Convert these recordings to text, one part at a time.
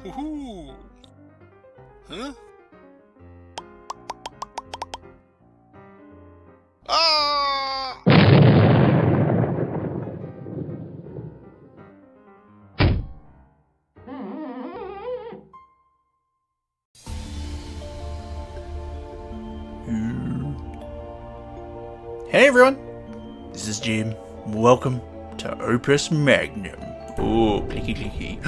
Woohoo! Huh? Ah! Hey everyone, this is Jim. Welcome to Opus Magnum. Oh, clicky clicky.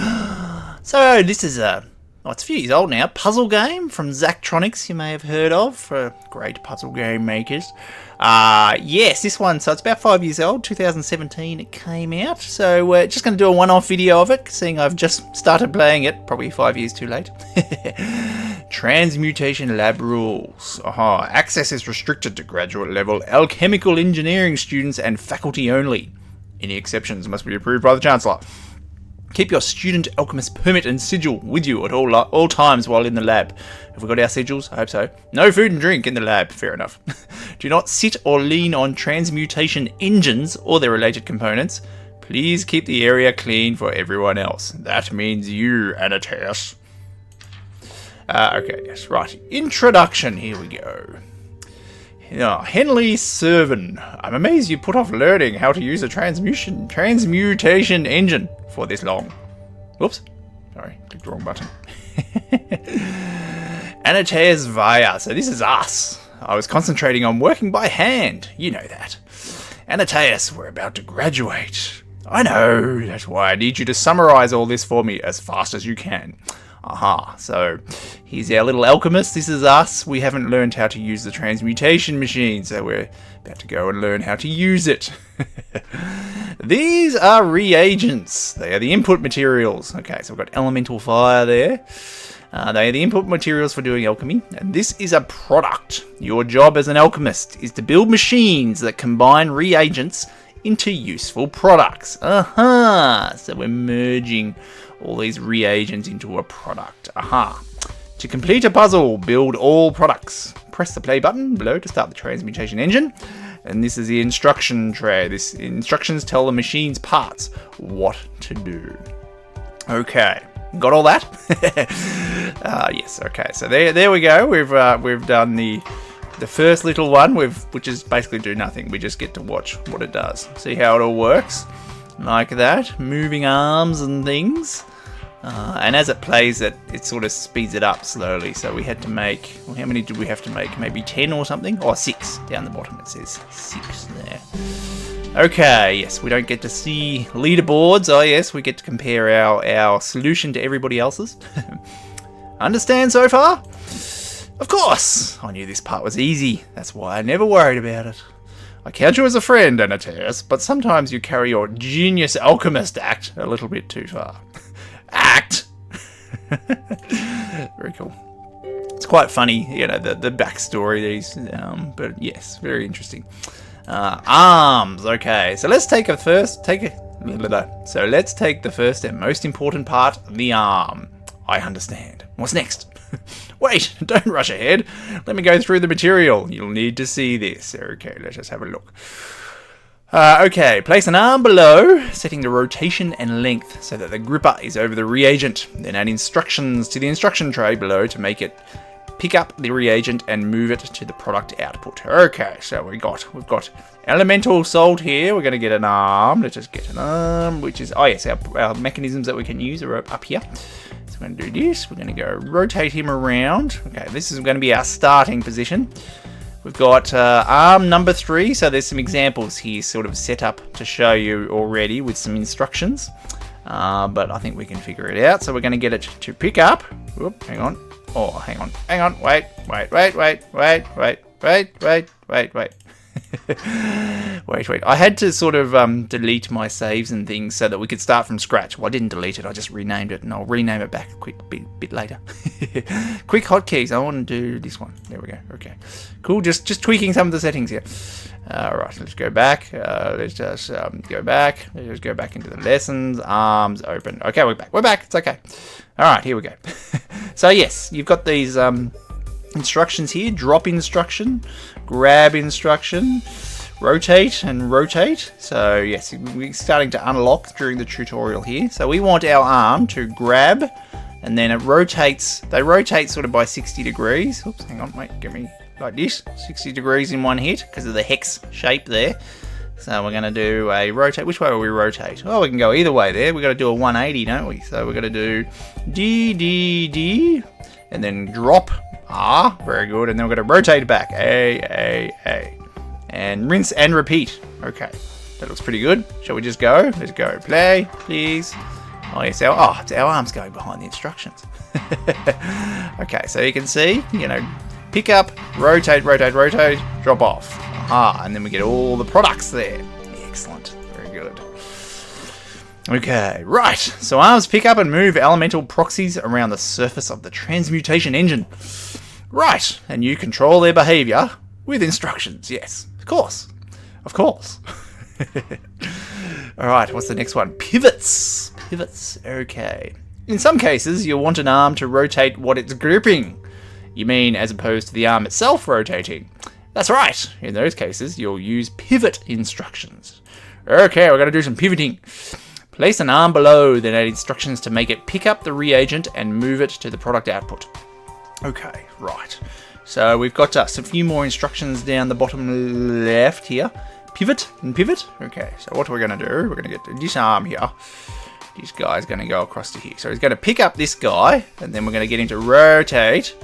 So this is it's a few years old now. Puzzle game from Zachtronics, you may have heard of, for great puzzle game makers. Yes, this one. So it's about 5 years old. 2017 it came out. So we're just going to do a one-off video of it, seeing I've just started playing it, probably 5 years too late. Transmutation lab rules. Access is restricted to graduate level alchemical engineering students and faculty only. Any exceptions must be approved by the Chancellor. Keep your student alchemist permit and sigil with you at all times while in the lab. Have we got our sigils? I hope so. No food and drink in the lab. Fair enough. Do not sit or lean on transmutation engines or their related components. Please keep the area clean for everyone else. That means you, Anatias. Okay, yes, right. Introduction, here we go. Henley Servan. I'm amazed you put off learning how to use a transmutation engine for this long. Whoops. Sorry, clicked the wrong button. Anatias Vaya. So this is us. I was concentrating on working by hand. You know that. Anatias, we're about to graduate. I know. That's why I need you to summarize all this for me as fast as you can. So here's our little alchemist. This is us. We haven't learned how to use the transmutation machine, so we're about to go and learn how to use it. These are reagents. They are the input materials. Okay, so we've got elemental fire there. They are the input materials for doing alchemy, and this is a product. Your job as an alchemist is to build machines that combine reagents into useful products. So we're merging all these reagents into a product. To complete a puzzle, build all products. Press the play button below to start the transmutation engine. And this is the instruction tray. This instructions tell the machine's parts what to do. Okay, got all that? Yes. Okay. So there we go. We've done the first little one, which is basically do nothing. We just get to watch what it does. See how it all works. Like that, moving arms and things, and as it plays it sort of speeds it up slowly. So we had to make, well, how many did we have to make? Maybe 10 or something, or 6 down the bottom. It says 6 there. Okay, yes, we don't get to see leaderboards. Oh yes, we get to compare our solution to everybody else's. Understand so far? Of course, I knew this part was easy. That's why I never worried about it. I count you as a friend, Anatias, but sometimes you carry your genius alchemist act a little bit too far. Act! Very cool. It's quite funny, the backstory these, but yes, very interesting. Arms, okay, so let's take the first and most important part, the arm. I understand. What's next? Wait, don't rush ahead. Let me go through the material. You'll need to see this. Okay, let's just have a look. Okay, place an arm below, setting the rotation and length so that the gripper is over the reagent. Then add instructions to the instruction tray below to make it pick up the reagent and move it to the product output. Okay, so we've got elemental salt here. We're going to get an arm. Let's just get an arm, which is, our mechanisms that we can use are up here. We're going to do this. We're going to go rotate him around. Okay, this is going to be our starting position. We've got arm number 3. So there's some examples here sort of set up to show you already with some instructions. But I think we can figure it out. So we're going to get it to pick up. Whoop, hang on. Oh, hang on. Wait. Wait. I had to sort of delete my saves and things so that we could start from scratch. Well, I didn't delete it. I just renamed it, and I'll rename it back a quick bit later. Quick hotkeys. I want to do this one. There we go. Okay. Cool. Just tweaking some of the settings here. All right. Let's go back. Let's just go back. Let's just go back into the lessons. Arms open. Okay, we're back. We're back. It's okay. All right. Here we go. So yes, you've got these instructions here. Drop instruction, grab instruction, rotate and rotate. So yes, we're starting to unlock during the tutorial here. So we want our arm to grab and then it rotates. They rotate sort of by 60 degrees. Oops, hang on, mate, get me like this. 60 degrees in one hit because of the hex shape there. So we're going to do a rotate. Which way will we rotate? Oh, we can go either way there. We've got to do a 180, don't we? So we're going to do D, D, D, and then drop R. Very good. And then we're going to rotate back. A. And rinse and repeat. Okay. That looks pretty good. Shall we just go? Let's go. Play, please. Oh, yes. It's our arms going behind the instructions. Okay, so you can see, pick up, rotate, drop off. Aha, and then we get all the products there. Excellent. Very good. Okay, right. So arms pick up and move elemental proxies around the surface of the transmutation engine. Right, and you control their behavior with instructions. Yes, of course. Of course. Alright, what's the next one? Pivots. Pivots, okay. In some cases, you'll want an arm to rotate what it's gripping. You mean as opposed to the arm itself rotating. That's right. In those cases, you'll use pivot instructions. Okay, we're going to do some pivoting. Place an arm below, then add instructions to make it pick up the reagent and move it to the product output. Okay, right. So we've got a few more instructions down the bottom left here. Pivot and pivot. Okay, so what are we going to do? We're going to get this arm here. This guy's going to go across to here. So he's going to pick up this guy, and then we're going to get him to rotate.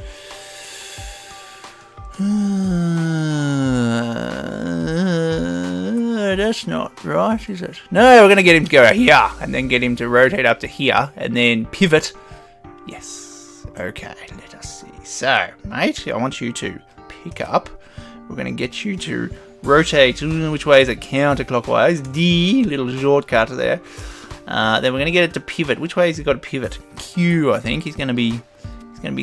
That's not right, is it? No, we're going to get him to go here, and then get him to rotate up to here, and then pivot. Yes. Okay, let us see. So, mate, I want you to pick up. We're going to get you to rotate. Which way is it? Counterclockwise. D, little shortcut there. Then we're going to get it to pivot. Which way has he got to pivot? Q, I think. He's going to be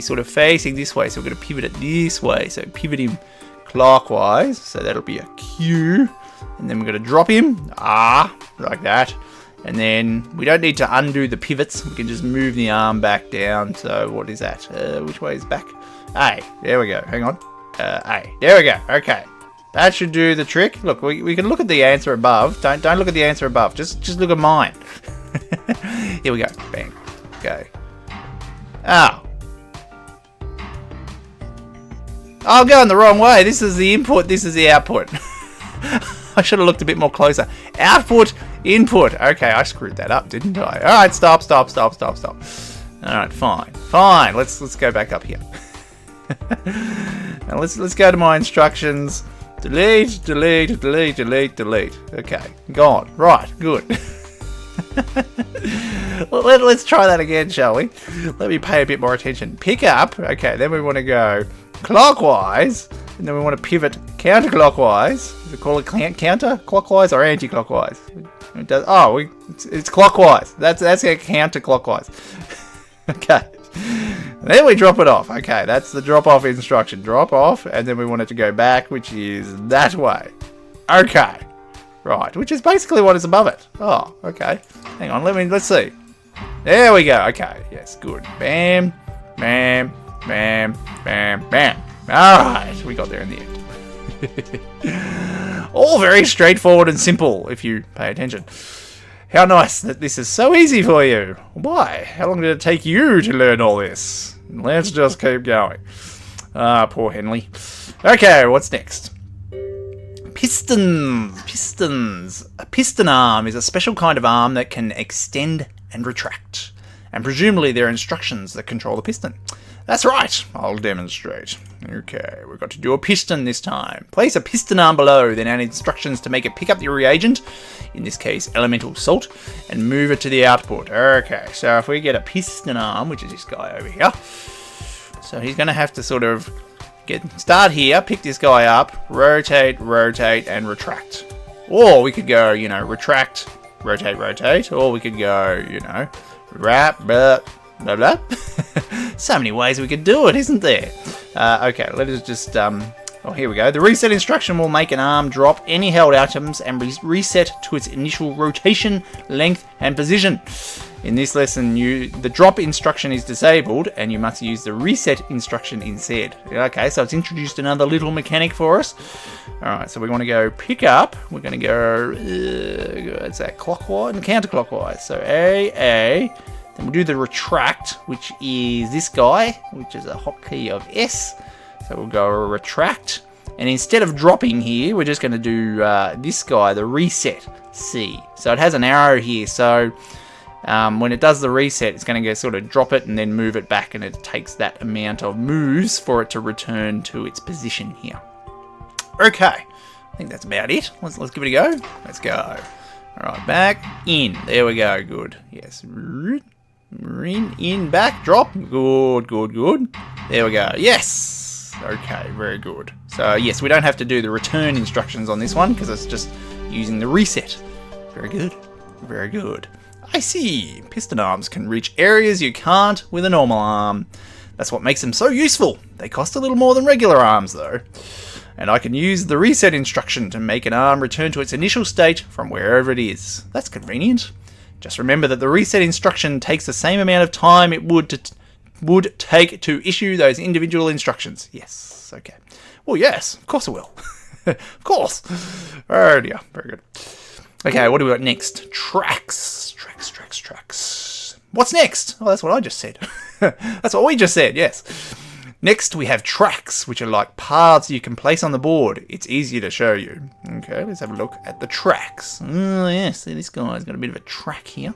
sort of facing this way, so we're going to pivot it this way. So pivot him clockwise. So that'll be a Q. And then we're going to drop him. R, like that. And then we don't need to undo the pivots. We can just move the arm back down. So what is that? Which way is back? A. There we go. Hang on. A. There we go. Okay. That should do the trick. Look, we can look at the answer above. Don't look at the answer above. Just look at mine. Here we go. Bang. Okay. Oh. I'm going the wrong way. This is the input. This is the output. I should have looked a bit more closer. Output, input. Okay, I screwed that up, didn't I? All right, stop. All right, fine. Let's go back up here. Now let's go to my instructions. Delete. Okay, gone. Right, good. Well, let's try that again, shall we? Let me pay a bit more attention. Pick up. Okay, then we want to go clockwise, and then we want to pivot counterclockwise. Do we call it counterclockwise or anti-clockwise? It does. Oh, it's clockwise. That's counterclockwise. Okay. Then we drop it off. Okay, that's the drop off instruction. Drop off, and then we want it to go back, which is that way. Okay. Right, which is basically what is above it. Oh, okay. Hang on, let's see. There we go. Okay, yes, good. Bam, bam, bam, bam, bam. Alright, we got there in the end. All very straightforward and simple, if you pay attention. How nice that this is so easy for you. Why? How long did it take you to learn all this? Let's just keep going. Ah, poor Henley. Okay, what's next? Pistons. A piston arm is a special kind of arm that can extend and retract. And presumably there are instructions that control the piston. That's right, I'll demonstrate. Okay, we've got to do a piston this time. Place a piston arm below, then add instructions to make it pick up the reagent, in this case elemental salt, and move it to the output. Okay, so if we get a piston arm, which is this guy over here, so he's going to have to sort of start here, pick this guy up, rotate, and retract. Or we could go, retract, rotate, or we could go, wrap, blah, blah, blah. So many ways we could do it, isn't there? Okay, let us just, here we go. The reset instruction will make an arm drop any held items and reset to its initial rotation, length, and position. In this lesson, the drop instruction is disabled, and you must use the reset instruction instead. Okay, so it's introduced another little mechanic for us. Alright, so we want to go pick up. We're going to go, it's that clockwise and counterclockwise. So A, then Then we'll do the retract, which is this guy, which is a hotkey of S. So we'll go retract. And instead of dropping here, we're just going to do this guy, the reset C. So it has an arrow here. So when it does the reset, it's going to go sort of drop it and then move it back. And it takes that amount of moves for it to return to its position here. Okay, I think that's about it. Let's give it a go. Let's go. All right, back, in. There we go. Good. Yes. In, back, drop. Good. There we go. Yes. Okay, very good. So, yes, we don't have to do the return instructions on this one because it's just using the reset. Very good. Very good. I see. Piston arms can reach areas you can't with a normal arm. That's what makes them so useful. They cost a little more than regular arms, though. And I can use the reset instruction to make an arm return to its initial state from wherever it is. That's convenient. Just remember that the reset instruction takes the same amount of time it would take to issue those individual instructions. Yes, okay. Well, yes, of course it will. Of course. Oh dear, very good. Okay, what do we got next? Tracks. What's next? Oh, that's what I just said. That's what we just said, yes. Next, we have tracks, which are like paths you can place on the board. It's easier to show you. Okay, let's have a look at the tracks. Oh, yes, see, this guy's got a bit of a track here.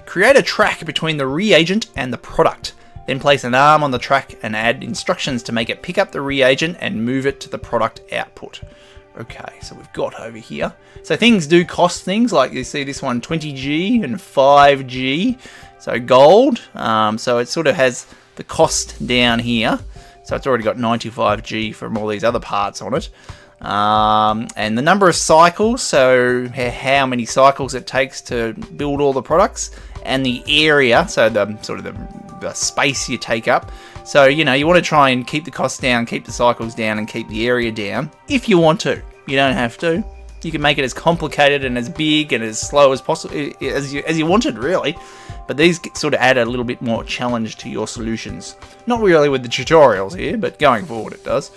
Create a track between the reagent and the product. Then place an arm on the track and add instructions to make it pick up the reagent and move it to the product output. Okay, so we've got over here. So things do cost things, like you see this one 20G and 5G. So gold, so it sort of has the cost down here, so it's already got 95G from all these other parts on it, and the number of cycles, so how many cycles it takes to build all the products, and the area, so the sort of the space you take up. So you know, you want to try and keep the costs down, keep the cycles down, and keep the area down if you want to. You don't have to. You can make it as complicated and as big and as slow as possible as you wanted, really. But these sort of add a little bit more challenge to your solutions. Not really with the tutorials here, but going forward it does.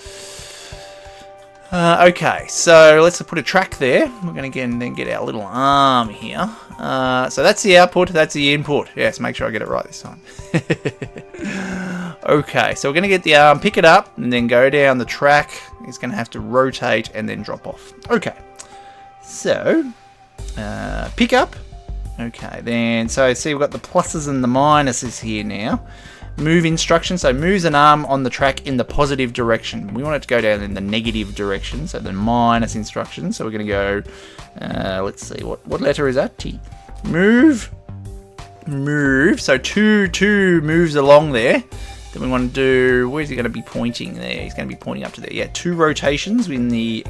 Okay, so let's put a track there. We're going to then get our little arm here. So that's the output, that's the input. Yes, make sure I get it right this time. Okay, so we're going to get the arm, pick it up, and then go down the track. It's going to have to rotate and then drop off. Okay, so pick up. Okay, then, so see we've got the pluses and the minuses here now. Move instruction, so moves an arm on the track in the positive direction. We want it to go down in the negative direction, so the minus instruction. So we're going to go, let's see, what letter is that? T. Move, so two moves along there. Then we want to do, where's he going to be pointing there? He's going to be pointing up to there. Yeah, 2 rotations in the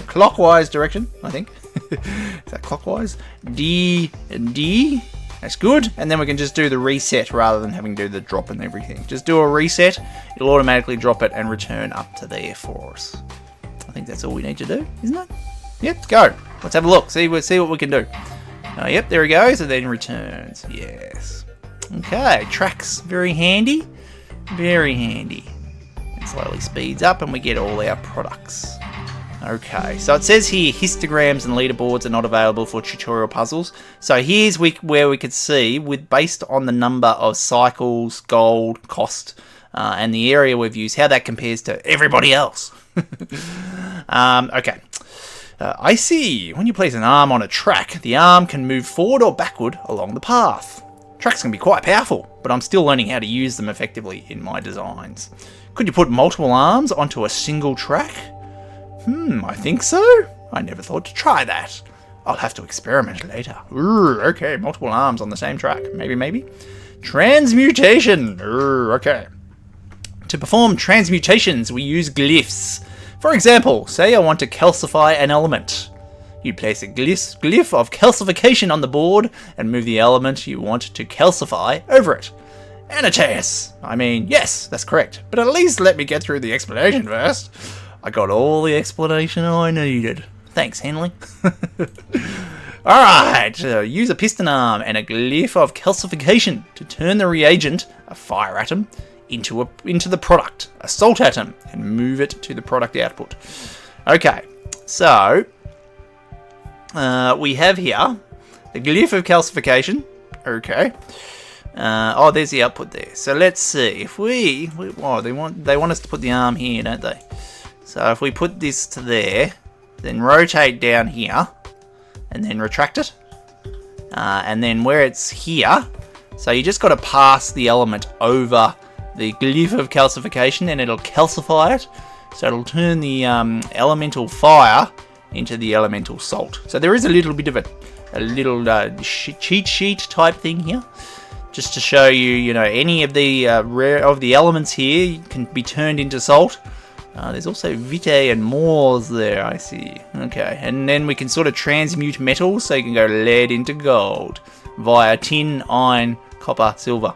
clockwise direction, I think. Is that clockwise? D and D. That's good. And then we can just do the reset rather than having to do the drop and everything. Just do a reset. It'll automatically drop it and return up to there for us. I think that's all we need to do, isn't it? Yep, let's go. Let's have a look. See what we can do. Yep, there he goes. And then returns. Yes. Okay, tracks. Very handy. Very handy. It slowly speeds up and we get all our products. Okay, so it says here histograms and leaderboards are not available for tutorial puzzles. So here's where we could see, based on the number of cycles, gold, cost, and the area we've used, how that compares to everybody else. Okay. I see. When you place an arm on a track, the arm can move forward or backward along the path. Tracks can be quite powerful, but I'm still learning how to use them effectively in my designs. Could you put multiple arms onto a single track? I think so. I never thought to try that. I'll have to experiment later. Okay, multiple arms on the same track. Maybe. Transmutation. Okay. To perform transmutations, we use glyphs. For example, say I want to calcify an element. You place a glyph of calcification on the board and move the element you want to calcify over it. Annotatus. I mean, yes, that's correct. But at least let me get through the explanation first. I got all the explanation I needed. Thanks, Henley. Alright, use a piston arm and a glyph of calcification to turn the reagent, a fire atom, into the product, a salt atom, and move it to the product output. Okay, so we have here the glyph of calcification, Okay. Oh, there's the output there. So let's see if we oh, they want us to put the arm here, don't they? So if we put this to there, then rotate down here, and then retract it, and then where it's here, so you just got to pass the element over the glyph of calcification, and it'll calcify it. So it'll turn the elemental fire into the elemental salt. So there is a little bit of a little cheat sheet type thing here, just to show you, you know, any of the rare of the elements here can be turned into salt. There's also vitae and mors there, I see. Okay, and then we can sort of transmute metals, so you can go lead into gold via tin, iron, copper, silver.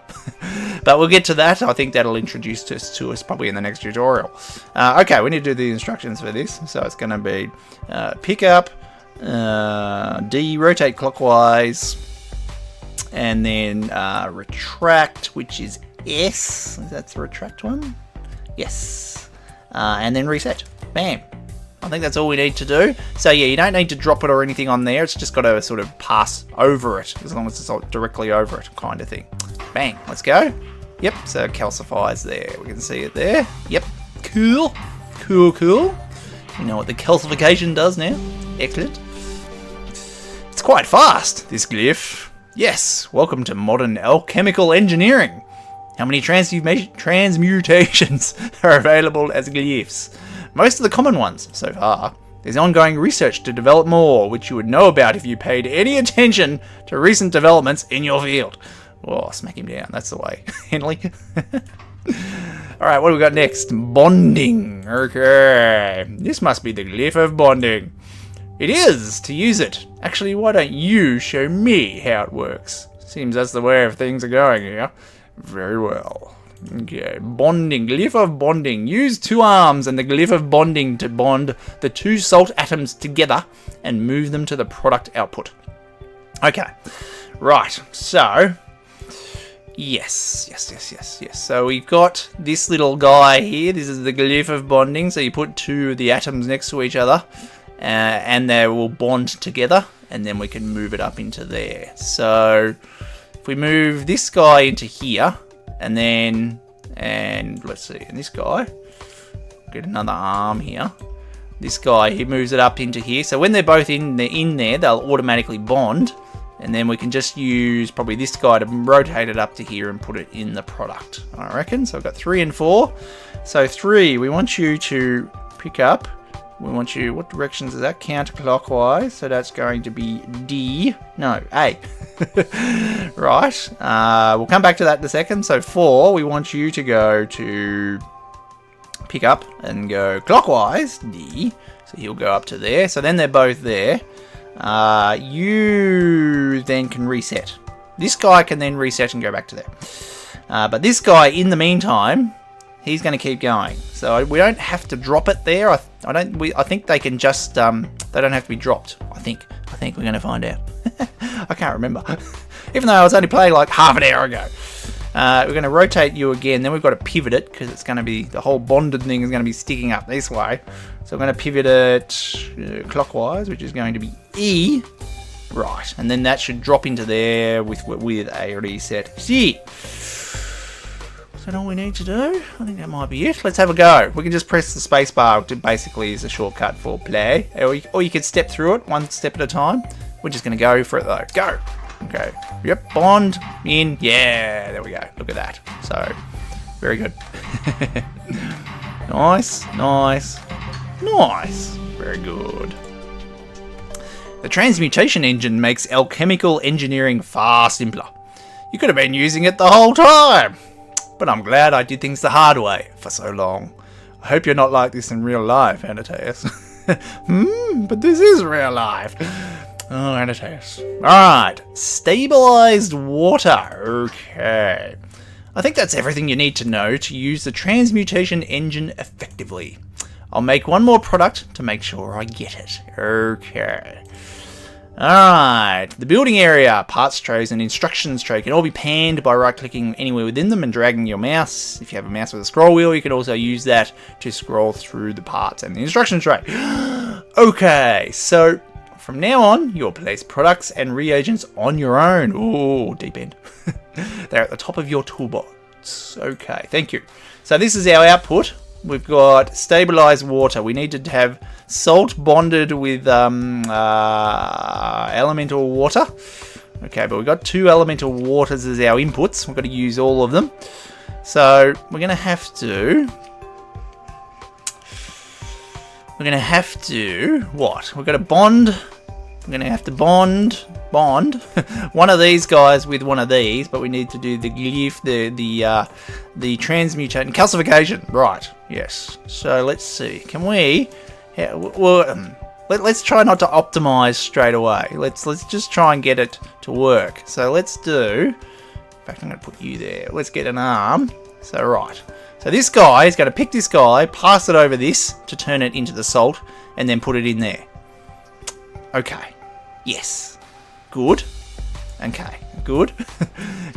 But we'll get to that. I think that'll introduce us to us probably in the next tutorial. Okay, we need to do the instructions for this. So it's going to be pick up, D, rotate clockwise, and then retract, which is S. That's the retract one. Yes. And then reset. Bam. I think that's all we need to do. So yeah, you don't need to drop it or anything on there. It's just got to sort of pass over it, as long as it's directly over it, kind of thing. Bang. Let's go. Yep. So it calcifies there. We can see it there. Yep. Cool. Cool, cool. You know what the calcification does now. Excellent. It's quite fast, this glyph. Yes. Welcome to modern alchemical engineering. How many transmutations are available as glyphs? Most of the common ones, so far. There's ongoing research to develop more, which you would know about if you paid any attention to recent developments in your field. Oh, smack him down, that's the way. Henley. Alright, what do we got next? Bonding. Okay. This must be the glyph of bonding. It is, to use it. Actually, why don't you show me how it works? Seems that's the way of things are going here. Very well. Okay, bonding. Glyph of bonding. Use two arms and the glyph of bonding to bond the two salt atoms together and move them to the product output. Okay, right, so yes. So we've got this little guy here. This is the glyph of bonding. So you put two of the atoms next to each other and they will bond together, and then we can move it up into there. So if we move this guy into here, and let's see, and this guy, get another arm here. This guy, he moves it up into here. So when they're both in there, they'll automatically bond. And then we can just use probably this guy to rotate it up to here and put it in the product, I reckon. So I've got 3 and 4. So 3, we want you to pick up. We want you, what directions is that? Counterclockwise. So that's going to be D. No, A. Right. We'll come back to that in a second. So 4, we want you to go to pick up and go clockwise, D. So he'll go up to there. So then they're both there. You then can reset. This guy can then reset and go back to there. But this guy, in the meantime, he's going to keep going. So we don't have to drop it there. I think they can just they don't have to be dropped. I think we're going to find out. I can't remember. Even though I was only playing like half an hour ago. We're going to rotate you again. Then we've got to pivot it because it's going to be, the whole bonded thing is going to be sticking up this way. So I'm going to pivot it clockwise, which is going to be E. Right, and then that should drop into there with a reset. See. Is that all we need to do? I think that might be it. Let's have a go. We can just press the space bar, which basically is a shortcut for play. Or you can step through it one step at a time. We're just going to go for it though. Go. Okay. Yep. Bond. In. Yeah. There we go. Look at that. So, very good. Nice. Very good. The transmutation engine makes alchemical engineering far simpler. You could have been using it the whole time. But I'm glad I did things the hard way for so long. I hope you're not like this in real life, Anataeus. But this is real life. Oh, Anataeus. Alright, stabilized water. Okay. I think that's everything you need to know to use the transmutation engine effectively. I'll make one more product to make sure I get it. Okay. Alright, the building area, parts trays and instructions tray can all be panned by right-clicking anywhere within them and dragging your mouse. If you have a mouse with a scroll wheel, you can also use that to scroll through the parts and the instruction tray. Okay, so From now on, you'll place products and reagents on your own. Ooh, deep end. They're at the top of your toolbox. Okay, thank you. So this is our output. We've got stabilized water. We need to have salt bonded with elemental water. Okay, but we've got 2 elemental waters as our inputs. We've got to use all of them. So we're going to have to... What? We've got to bond... We're going to have to bond one of these guys with one of these, but we need to do the glyph, the transmutation, calcification. Right, yes. So let's see. Can we... let's try not to optimize straight away. Let's just try and get it to work. So let's do... In fact, I'm going to put you there. Let's get an arm. So, right. So this guy is going to pick this guy, pass it over this to turn it into the salt, and then put it in there. Okay. Yes. Good. Okay. Good.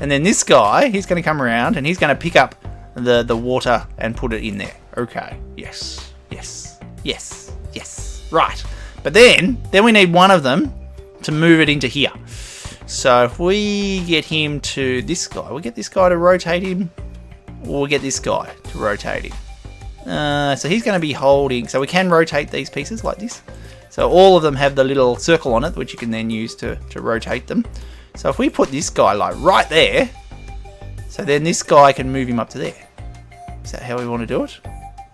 And then this guy, he's going to come around and he's going to pick up the water and put it in there. Okay. Yes. Yes. Yes. Yes. Right. But then we need one of them to move it into here. So if we get him to this guy, we'll get this guy to rotate him, or we'll get this guy to rotate him. So he's going to be holding, so we can rotate these pieces like this. So all of them have the little circle on it, which you can then use to rotate them. So if we put this guy like right there, so then this guy can move him up to there. Is that how we want to do it?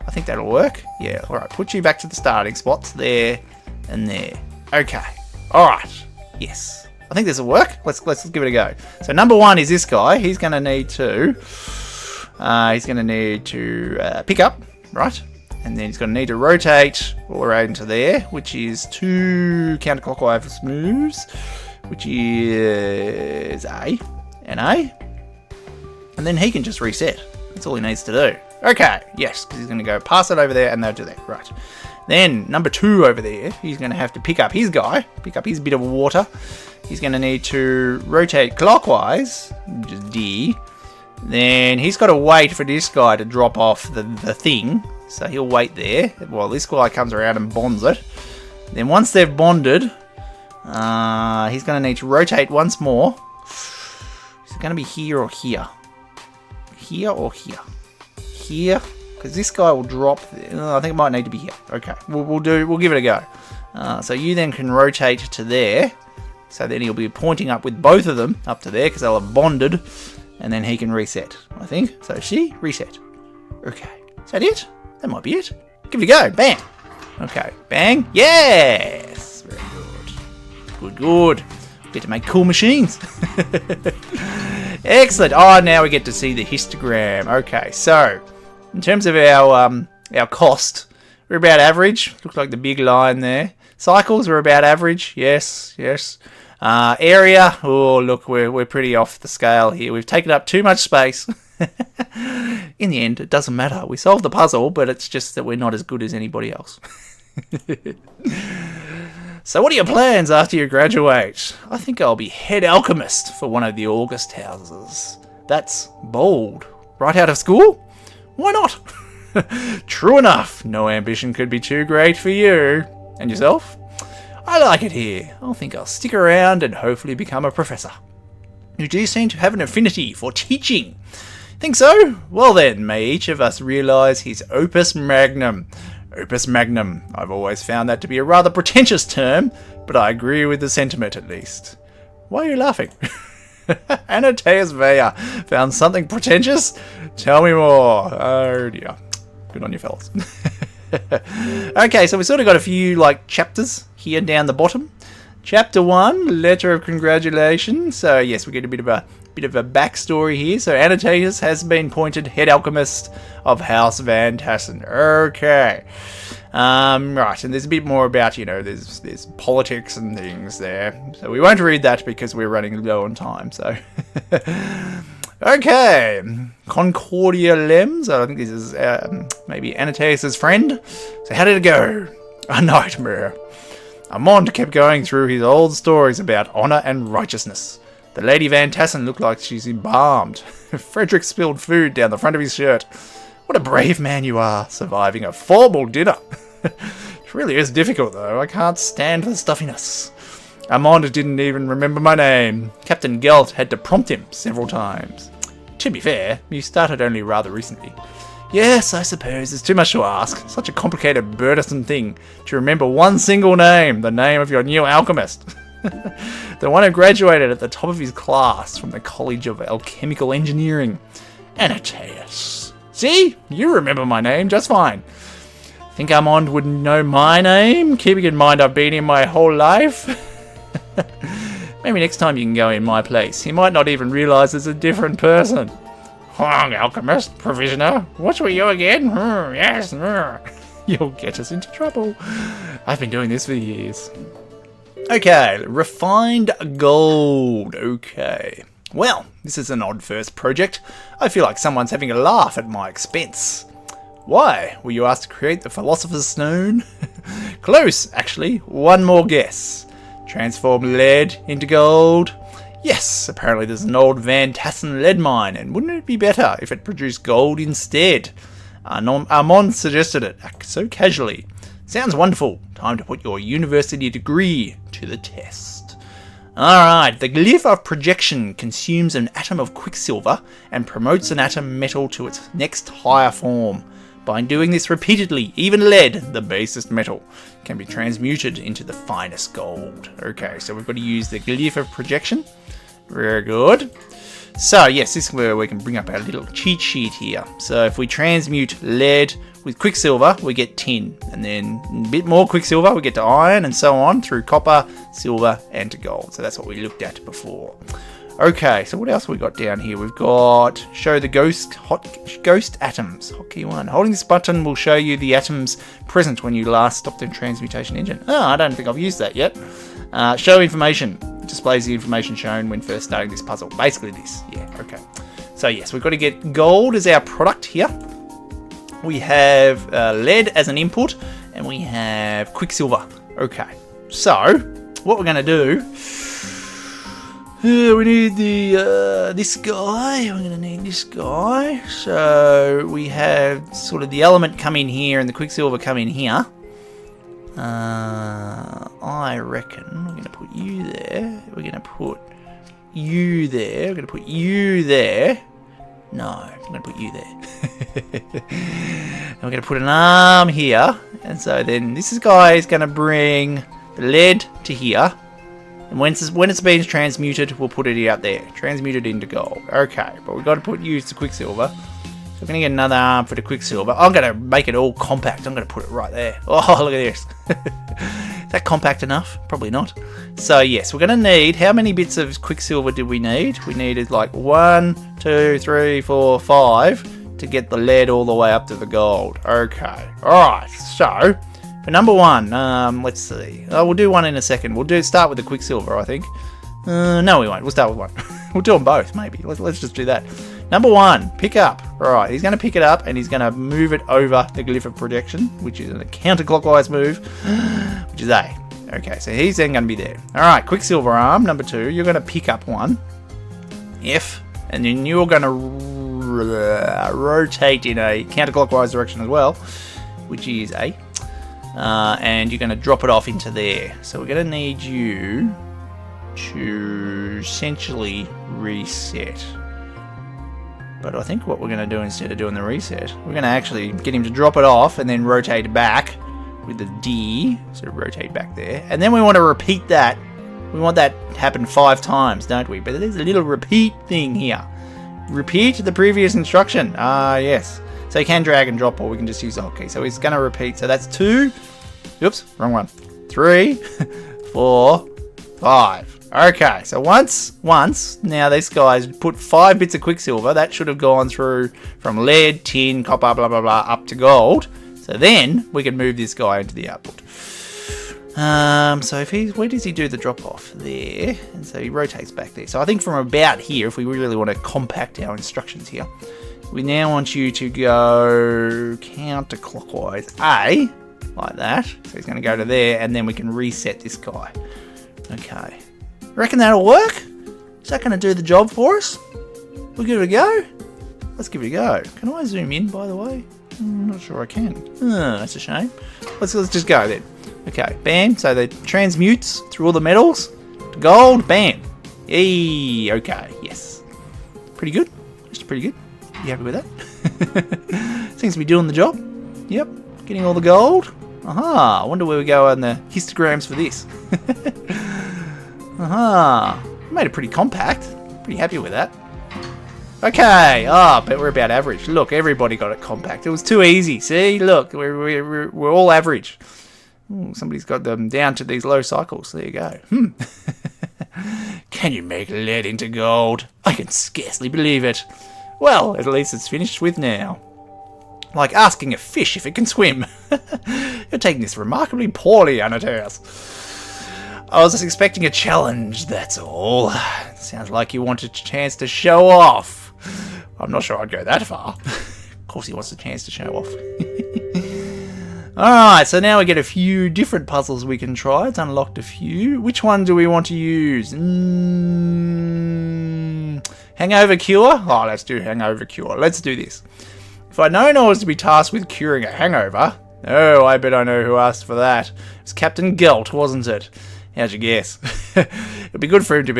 I think that'll work. Yeah, alright, put you back to the starting spots, there and there. Okay, alright, yes. I think this will work. Let's give it a go. So number 1 is this guy. He's going to need to pick up, right? And then he's going to need to rotate all around into there, which is 2 counterclockwise moves, which is A and A. And then he can just reset. That's all he needs to do. Okay, yes, because he's going to go pass it over there and they'll do that. Right. Then number 2 over there, he's going to have to pick up his guy, pick up his bit of water. He's going to need to rotate clockwise, which is D. Then he's got to wait for this guy to drop off the thing. So he'll wait there while this guy comes around and bonds it. Then once they've bonded, he's going to need to rotate once more. Is it going to be here or here? Here or here? Here, because this guy will drop. I think it might need to be here. Okay, we'll give it a go. So you then can rotate to there. So then he'll be pointing up with both of them up to there because they'll have bonded, and then he can reset. I think so. See, reset. Okay, is that it? That might be it. Give it a go. Bang. Okay, bang. Yes. Very good. Good. Get to make cool machines. Excellent. Oh, now we get to see the histogram. Okay, so in terms of our cost, we're about average. Looks like the big line there. Cycles are about average. Yes. Area. Oh, look, we're pretty off the scale here. We've taken up too much space. In the end, it doesn't matter. We solved the puzzle, but it's just that we're not as good as anybody else. So what are your plans after you graduate? I think I'll be head alchemist for one of the August houses. That's bold. Right out of school? Why not? True enough, no ambition could be too great for you. And yourself? I like it here. I think I'll stick around and hopefully become a professor. You do seem to have an affinity for teaching. Think so? Well then, may each of us realise his Opus Magnum. Opus Magnum. I've always found that to be a rather pretentious term, but I agree with the sentiment at least. Why are you laughing? Anateus Vaya found something pretentious? Tell me more. Oh dear. Good on you fellas. Okay, so we've sort of got a few chapters here down the bottom. Chapter 1, Letter of Congratulations. So yes, we get a bit of a backstory here. So Anateus has been appointed head alchemist of House Van Tassen. Okay. Right, and there's a bit more about, there's politics and things there. So we won't read that because we're running low on time, so. Okay. Concordia Lems. I think this is maybe Anateus' friend. So how did it go? A nightmare. Armand kept going through his old stories about honour and righteousness. The Lady Van Tassen looked like she's embalmed. Frederick spilled food down the front of his shirt. What a brave man you are, surviving a formal dinner. It really is difficult, though. I can't stand the stuffiness. Armand didn't even remember my name. Captain Gelt had to prompt him several times. To be fair, you started only rather recently. Yes, I suppose it's too much to ask. Such a complicated, burdensome thing to remember one single name, the name of your new alchemist. The one who graduated at the top of his class from the College of Alchemical Engineering. Anatias. See? You remember my name just fine. Think Armand would know my name, keeping in mind I've been here my whole life? Maybe next time you can go in my place. He might not even realise it's a different person. Huang, alchemist, provisioner. What were you again? Yes. You'll get us into trouble. I've been doing this for years. Okay, refined gold. Okay. Well, this is an odd first project. I feel like someone's having a laugh at my expense. Why? Were you asked to create the Philosopher's Stone? Close, actually. One more guess. Transform lead into gold? Yes, apparently there's an old Van Tassen lead mine, and wouldn't it be better if it produced gold instead? Armand suggested it, so casually. Sounds wonderful. Time to put your university degree to the test. Alright, the glyph of projection consumes an atom of quicksilver and promotes an atom metal to its next higher form. By doing this repeatedly, even lead, the basest metal, can be transmuted into the finest gold. Okay, so we've got to use the glyph of projection. Very good. So yes, this is where we can bring up our little cheat sheet here. So if we transmute lead with quicksilver, we get tin. And then a bit more quicksilver, we get to iron, and so on through copper, silver, and to gold. So that's what we looked at before. Okay, so what else have we got down here? We've got show the ghost atoms. Hotkey 1. Holding this button will show you the atoms present when you last stopped the transmutation engine. Oh, I don't think I've used that yet. Show information. Displays the information shown when first starting this puzzle. Basically this. Yeah, okay. So yes, we've got to get gold as our product here. We have lead as an input, and we have quicksilver. Okay, so what we're going to do... we need the this guy. We're going to need this guy. So we have sort of the element come in here and the quicksilver come in here. I reckon we're going to put you there. We're going to put you there. We're going to put you there. No, I'm going to put you there. And we're going to put an arm here. And so then this guy is going to bring the lead to here. And when it's being transmuted, we'll put it out there. Transmuted into gold. Okay, but we've got to use the quicksilver. So we're going to get another arm for the quicksilver. I'm going to make it all compact. I'm going to put it right there. Oh, look at this. Is that compact enough? Probably not. So yes, we're going to need... How many bits of quicksilver did we need? We needed like 1, 2, 3, 4, 5 to get the lead all the way up to the gold. Okay. Alright, so... For number 1, let's see. Oh, we'll do one in a second. We'll start with the quicksilver, I think. No, we won't. We'll start with one. We'll do them both, maybe. Let's just do that. Number 1, pick up. Right, he's going to pick it up and he's going to move it over the glyph of projection, which is a counterclockwise move, which is A. Okay, so he's then going to be there. Alright, quicksilver arm, number 2. You're going to pick up one. F. And then you're going to rotate in a counterclockwise direction as well, which is A. And you're going to drop it off into there. So we're going to need you to essentially reset. But I think what we're going to do instead of doing the reset, we're going to actually get him to drop it off and then rotate back with the D. So rotate back there. And then we want to repeat that. We want that to happen 5 times, don't we? But there's a little repeat thing here. Repeat the previous instruction. Yes. So you can drag and drop, or we can just use the hotkey. So it's going to repeat. So that's 2. Oops, wrong one. 3, 4, 5. Okay, so once now this guy's put 5 bits of quicksilver. That should have gone through from lead, tin, copper, blah, blah, blah, up to gold. So then we can move this guy into the output. So if where does he do the drop off? There. And so he rotates back there. So I think from about here, if we really want to compact our instructions here, we now want you to go counterclockwise A, like that. So he's going to go to there, and then we can reset this guy. Okay. Reckon that'll work? Is that going to do the job for us? We'll give it a go? Let's give it a go. Can I zoom in, by the way? I'm not sure I can. Oh, that's a shame. Let's just go then. Okay, bam. So they transmutes through all the metals to gold. Bam. Yay. Okay. Yes. Pretty good. Just pretty good. You happy with that? Seems to be doing the job. Yep. Getting all the gold. Aha. I wonder where we go on the histograms for this. Aha. Made it pretty compact. Pretty happy with that. Okay. Ah, but we're about average. Look, everybody got it compact. It was too easy. See? Look, we're all average. Ooh, somebody's got them down to these low cycles. There you go. Can you make lead into gold? I can scarcely believe it. Well, at least it's finished with now. Like asking a fish if it can swim. You're taking this remarkably poorly, Anateas. I was just expecting a challenge, that's all. Sounds like you wanted a chance to show off. I'm not sure I'd go that far. Of course he wants a chance to show off. Alright, so now we get a few different puzzles we can try. It's unlocked a few. Which one do we want to use? Hangover cure? Oh, let's do hangover cure. Let's do this. If I'd known I was to be tasked with curing a hangover... Oh, I bet I know who asked for that. It was Captain Gelt, wasn't it? How'd you guess? It'd be good for him to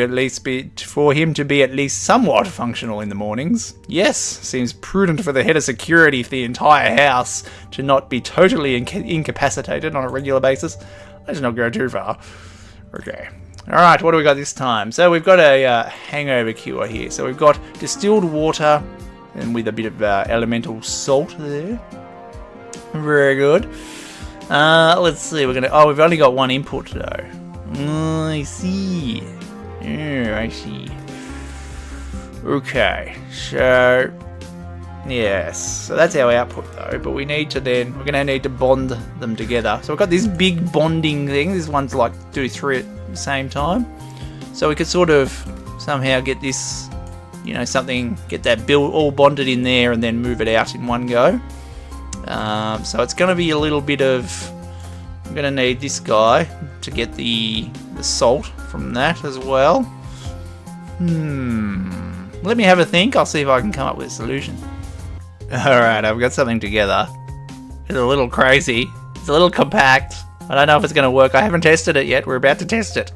be at least somewhat functional in the mornings. Yes, seems prudent for the head of security for the entire house to not be totally incapacitated on a regular basis. Let's not go too far. Okay. Alright, what do we got this time? So we've got a hangover cure here. So we've got distilled water and with a bit of elemental salt there. Very good. Let's see, we've only got one input though. I see. Oh, I see. Okay, so yes, so that's our output though. But we're gonna need to bond them together. So we've got this big bonding thing. This one's like do 3 at the same time. So we could sort of somehow get this, get that all bonded in there and then move it out in one go. So it's going to be a little bit of... I'm going to need this guy to get the salt from that as well. Let me have a think. I'll see if I can come up with a solution. Alright, I've got something together. It's a little crazy. It's a little compact. I don't know if it's going to work. I haven't tested it yet. We're about to test it.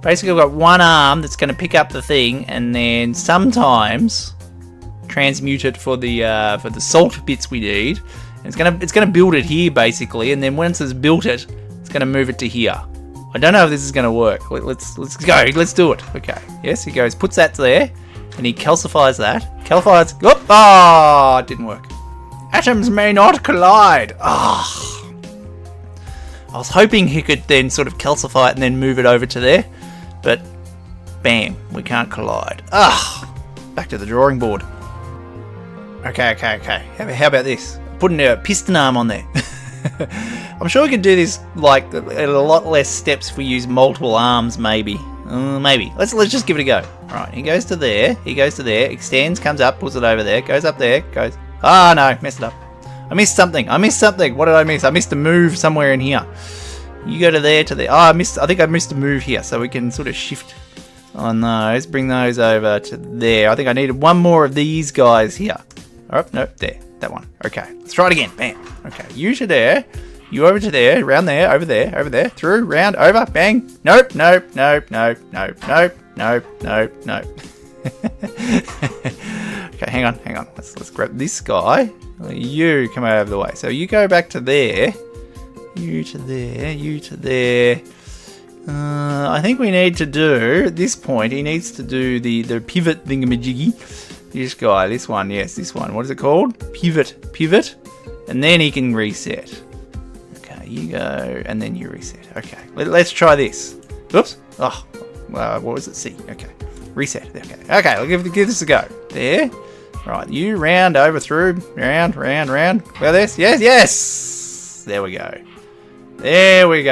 Basically, I've got one arm that's going to pick up the thing and then sometimes transmute it for the salt bits we need. And it's gonna build it here basically, and then once it's built it, it's gonna move it to here. I don't know if this is gonna work. Let's go. Let's do it. Okay. Yes, he goes, puts that there, and he calcifies that. Calcifies. Oh, it didn't work. Atoms may not collide. I was hoping he could then sort of calcify it and then move it over to there, but bam, we can't collide. Back to the drawing board. Okay. How about this? Putting a piston arm on there. I'm sure we could do this like at a lot less steps if we use multiple arms, maybe. Maybe. Let's just give it a go. Right, he goes to there, extends, comes up, puts it over there, goes up there, goes... Ah, no, messed it up. I missed something. What did I miss? I missed a move somewhere in here. You go to there, to there. I think I missed a move here, so we can sort of shift on those, bring those over to there. I think I needed one more of these guys here. Oh, no, there. That one. Okay, let's try it again. Bam. Okay, you to there. You over to there. Around there. Over there. Through. Round. Over. Bang. Nope. Okay, hang on. Let's grab this guy. You come over the way. So you go back to there. You to there. I think we need to do, at this point, he needs to do the pivot thingamajiggy. This guy, this one, yes, this one. What is it called? Pivot. And then he can reset. Okay, you go, and then you reset. Okay, let's try this. Oops. Oh, what was it? C. Okay. Reset. Okay, I'll give this a go. There. Right, you round over through. Round. Well, this? Yes! There we go.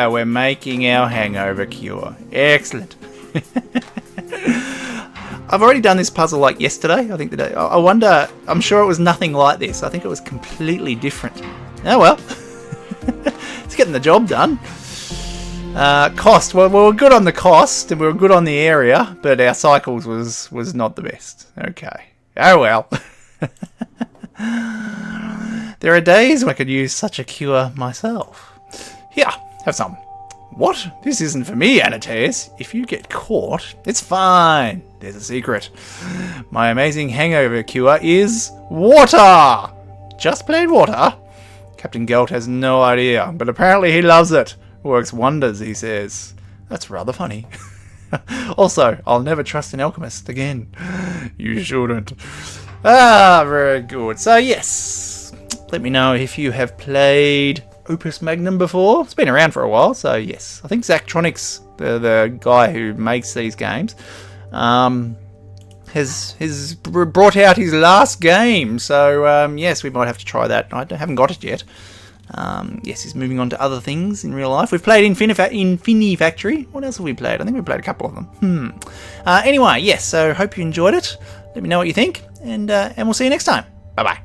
We're making our hangover cure. Excellent. I've already done this puzzle like yesterday, I think today. I wonder, I'm sure it was nothing like this. I think it was completely different. Oh well. It's getting the job done. Cost, well, we were good on the cost and we were good on the area, but our cycles was not the best. Okay. Oh well. There are days when I could use such a cure myself. Here, have some. What? This isn't for me, Antaeus. If you get caught, it's fine. There's a secret. My amazing hangover cure is water. Just plain water. Captain Gelt has no idea, but apparently he loves it. Works wonders, he says. That's rather funny. Also, I'll never trust an alchemist again. You shouldn't. Very good. So, yes. Let me know if you have played Opus Magnum before. It's been around for a while, so yes. I think Zachtronics, the guy who makes these games, has brought out his last game. So, yes, we might have to try that. I haven't got it yet. Yes, he's moving on to other things in real life. We've played Infinifactory. What else have we played? I think we played a couple of them. Anyway, yes, so hope you enjoyed it. Let me know what you think, and we'll see you next time. Bye-bye.